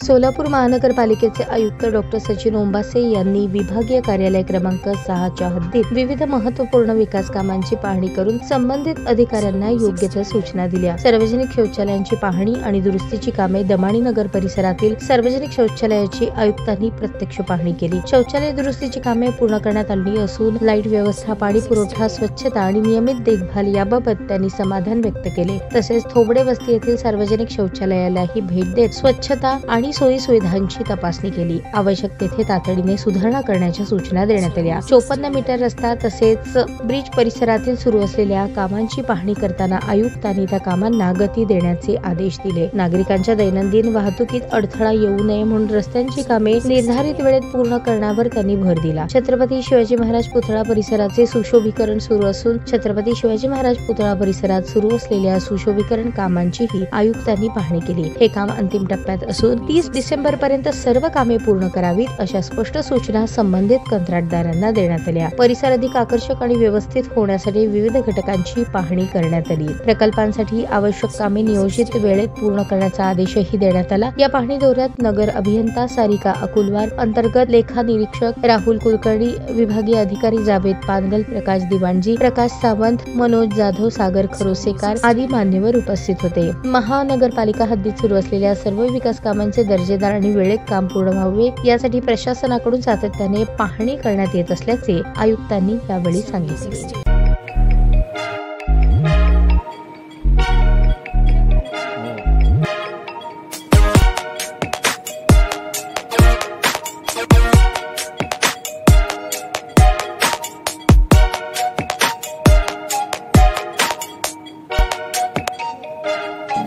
सोलापूर महानगरपालिकेचे आयुक्त डॉक्टर सचिन ओंबासे यांनी विभागीय कार्यालय क्रमांक 6च्या हद्दीत विविध महत्त्वपूर्ण विकास कामांची पाहणी करून संबंधित अधिकाऱ्यांना योग्य त्या सूचना दिल्या। सार्वजनिक शौचालयांची पाहणी आणि दुरुस्तीची कामे दमाणी नगर परिसरातील सार्वजनिक शौचालयाची आयुक्तांनी प्रत्यक्ष पाहणी केली। शौचालय दुरुस्तीची कामे पूर्ण करण्यात आली असून लाईट व्यवस्था, पाणी पुरवठा, स्वच्छता आणि नियमित देखभाल याबाबत त्यांनी समाधान व्यक्त केले। तसेच थोबडे वस्ती येथील सार्वजनिक शौचालयालाही भेट देत स्वच्छता आणि सोयी सुविधांची तपासणी केली। आवश्यक तेथे तातडीने सुधारणा करण्याच्या सूचना देण्यात आल्या। 54 मीटर रस्ता तसेच ब्रिज परिसरातील सुरू असलेल्या कामांची पाहणी करताना आयुक्तांनी त्या कामांना गती देण्याचे आदेश दिले। नागरिकांच्या दैनंदिन वाहतुकीत अडथळा येऊ नये म्हणून रस्त्यांची कामे निर्धारित वेळेत पूर्ण करण्यावर त्यांनी भर दिला। छत्रपती शिवाजी महाराज पुतळा परिसराचे सुशोभीकरण सुरू असून छत्रपती शिवाजी महाराज पुतळा परिसरात सुरू असलेल्या सुशोभीकरण कामांचीही आयुक्तांनी पाहणी केली। हे काम अंतिम टप्प्यात असून 30 डिसेंबर पर्यंत सर्व कामे पूर्ण करावीत अशा स्पष्ट सूचना संबंधित कंत्राटदारांना देण्यात आल्या। परिसर अधिक आकर्षक आणि व्यवस्थित होण्यासाठी विविध घटकांची पाहणी करण्यात आली। प्रकल्पांसाठी आवश्यक कामे नियोजित वेळेत पूर्ण करण्याचा आदेशही देण्यात आला। या पाहणी दौऱ्यात नगर अभियंता सारिका अकुलवार, अंतर्गत लेखा निरीक्षक राहुल कुलकर्णी, विभागीय अधिकारी जावेद पानगल, प्रकाश दिवाणजी, प्रकाश सावंत, मनोज जाधव, सागर खरोसेकर आदी मान्यवर उपस्थित होते। महानगरपालिका हद्दीत सुरू असलेल्या सर्व विकास कामांचे दर्जेदार आणि वेळेत काम पूर्ण व्हावे यासाठी प्रशासनाकडून सातत्याने पाहणी करण्यात येत असल्याचे आयुक्तांनी यावेळी सांगितले।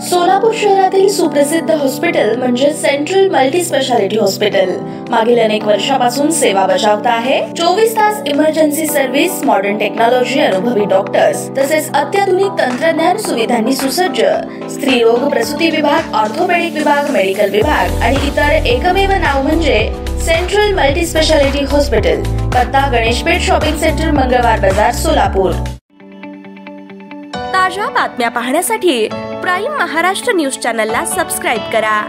सोलापूर शहरातील सुप्रसिद्ध हॉस्पिटल म्हणजे सेंट्रल मल्टी स्पेशालिटी हॉस्पिटल मागील अनेक वर्षापासून सेवा बजावत आहे। 24 तास इमर्जन्सी सर्व्हिस, मॉडर्न टेक्नॉलॉजी, अनुभवी डॉक्टर्स तसेच अत्याधुनिक तंत्रज्ञान सुविधांनी सुसज्ज स्त्रीरोग प्रसूती विभाग, ऑर्थोपेडिक विभाग, मेडिकल विभाग आणि इतर एकमेव नाव म्हणजे सेंट्रल मल्टी स्पेशालिटी हॉस्पिटल। पत्ता गणेशपेठ शॉपिंग सेंटर, मंगळवार बाजार, सोलापूर। ताज्या बातम्या पाहण्यासाठी प्राईम महाराष्ट्र न्यूज चॅनलला सबस्क्राइब करा।